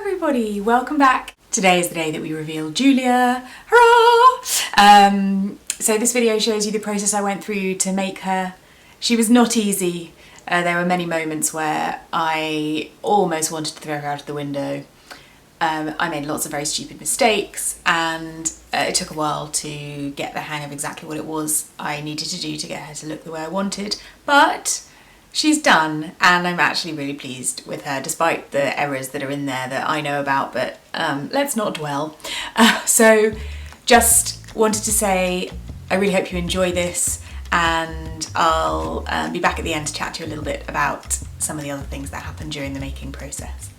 everybody, welcome back. Today is the day that we reveal Julia. Hurrah! So this video shows you the process I went through to make her. She was not easy. There were many moments where I almost wanted to throw her out of the window. I made lots of very stupid mistakes, and it took a while to get the hang of exactly what it was I needed to do to get her to look the way I wanted, but she's done, and I'm actually really pleased with her, despite the errors that are in there that I know about, but let's not dwell. So just wanted to say I really hope you enjoy this, and I'll be back at the end to chat to you a little bit about some of the other things that happened during the making process.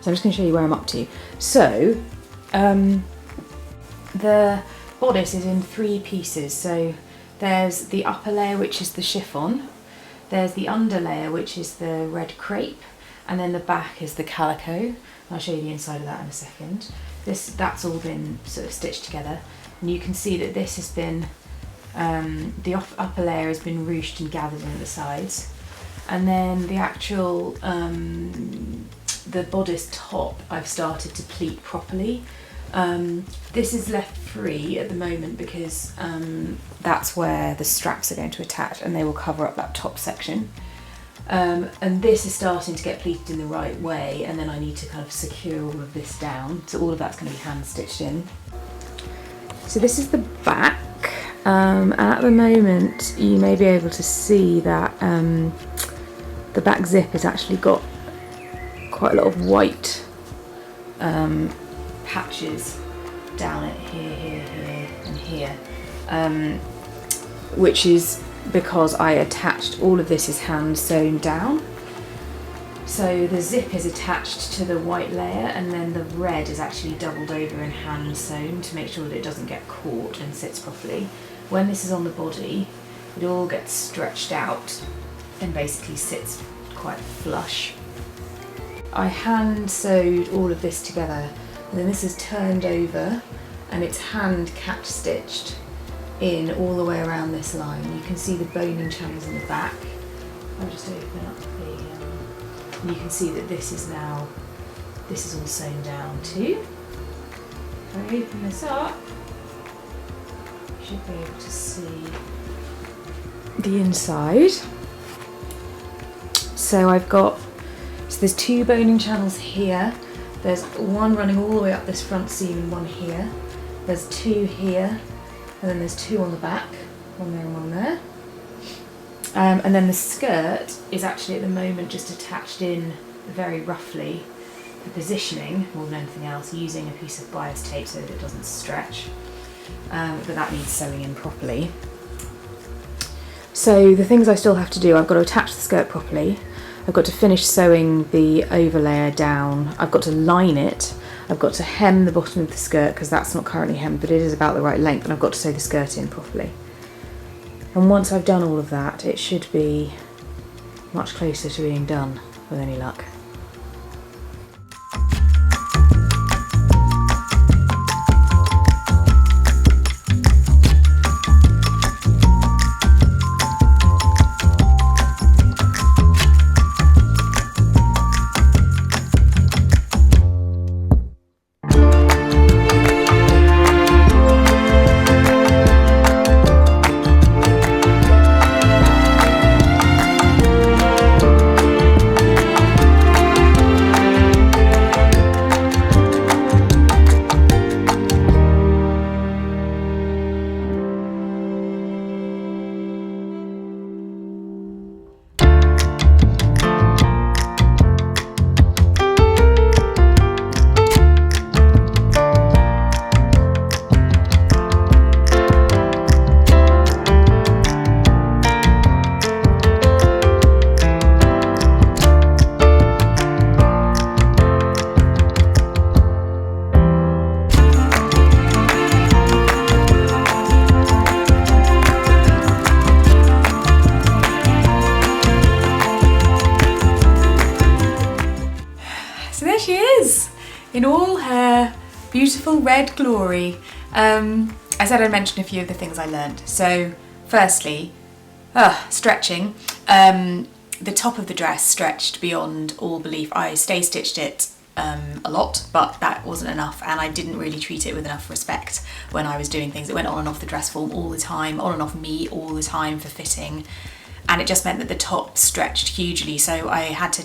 So I'm just going to show you where I'm up to. So the bodice is in 3 pieces. So there's the upper layer, which is the chiffon, there's the under layer, which is the red crepe, and then the back is the calico. I'll show you the inside of that in a second. That's all been sort of stitched together, and you can see that this has been the upper layer has been ruched and gathered in at the sides, and then the actual the bodice top I've started to pleat properly. This is left free at the moment because that's where the straps are going to attach, and they will cover up that top section. And this is starting to get pleated in the right way, and then I need to kind of secure all of this down. So all of that's going to be hand stitched in. So this is the back. And at the moment you may be able to see that the back zip has actually got quite a lot of white patches down it here and here, which is because I attached all of this is hand sewn down. So the zip is attached to the white layer, and then the red is actually doubled over and hand sewn to make sure that it doesn't get caught and sits properly. When this is on the body, it all gets stretched out and basically sits quite flush. I hand sewed all of this together, and then this is turned over and it's hand catch stitched in all the way around this line. You can see the boning channels in the back. I'll just open up the, and you can see that this is all sewn down too. If I open this up, you should be able to see the inside. So there's 2 boning channels here. There's one running all the way up this front seam and one here. There's 2 here, and then there's 2 on the back, one there and one there. And then the skirt is actually at the moment just attached in very roughly for positioning more than anything else, using a piece of bias tape so that it doesn't stretch. But that needs sewing in properly. So the things I still have to do, I've got to attach the skirt properly, I've got to finish sewing the overlayer down, I've got to line it, I've got to hem the bottom of the skirt because that's not currently hemmed, but it is about the right length, and I've got to sew the skirt in properly. And once I've done all of that, it should be much closer to being done with any luck. In all her beautiful red glory. I said I'd mention a few of the things I learned. So firstly, stretching. The top of the dress stretched beyond all belief. I stay stitched it a lot, but that wasn't enough, and I didn't really treat it with enough respect when I was doing things. It went on and off the dress form all the time, on and off me all the time for fitting, and it just meant that the top stretched hugely. So I had to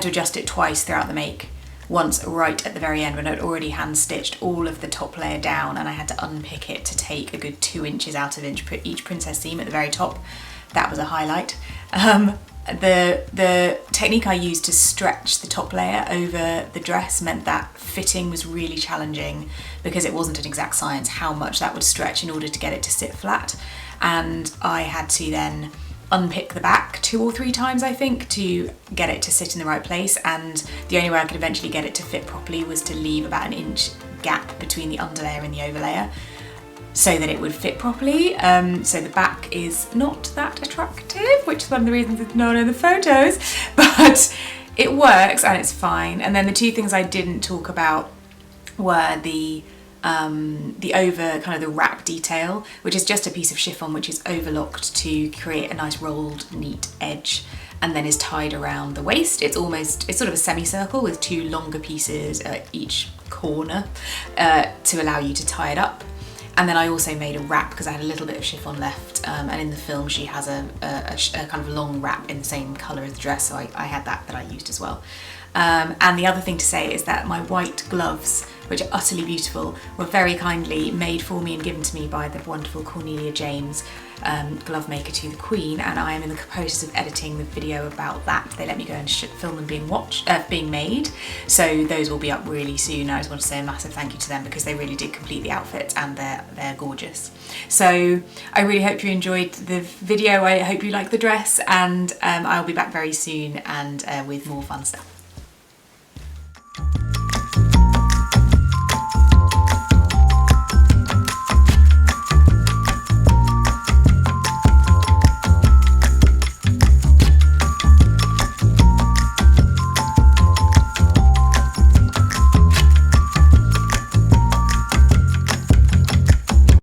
adjust it twice throughout the make. Once right at the very end when I'd already hand stitched all of the top layer down, and I had to unpick it to take a good 2 inches out of each princess seam at the very top. That was a highlight. The technique I used to stretch the top layer over the dress meant that fitting was really challenging because it wasn't an exact science how much that would stretch in order to get it to sit flat, and I had to then unpick the back 2 or 3 times, I think, to get it to sit in the right place, and the only way I could eventually get it to fit properly was to leave about an inch gap between the underlayer and the overlayer so that it would fit properly. So the back is not that attractive, which is one of the reasons it's not in the photos, but it works and it's fine. And then the 2 things I didn't talk about were the wrap detail, which is just a piece of chiffon which is overlocked to create a nice rolled, neat edge, and then is tied around the waist. It's sort of a semicircle with 2 longer pieces at each corner to allow you to tie it up. And then I also made a wrap because I had a little bit of chiffon left, and in the film she has a kind of long wrap in the same colour as the dress, so I had that I used as well. And the other thing to say is that my white gloves, which are utterly beautiful, were very kindly made for me and given to me by the wonderful Cornelia James, glove maker to the Queen, and I am in the process of editing the video about that. They let me go and film them being made, so those will be up really soon. I just want to say a massive thank you to them because they really did complete the outfit and they're gorgeous. So I really hope you enjoyed the video, I hope you like the dress, and I'll be back very soon and with more fun stuff.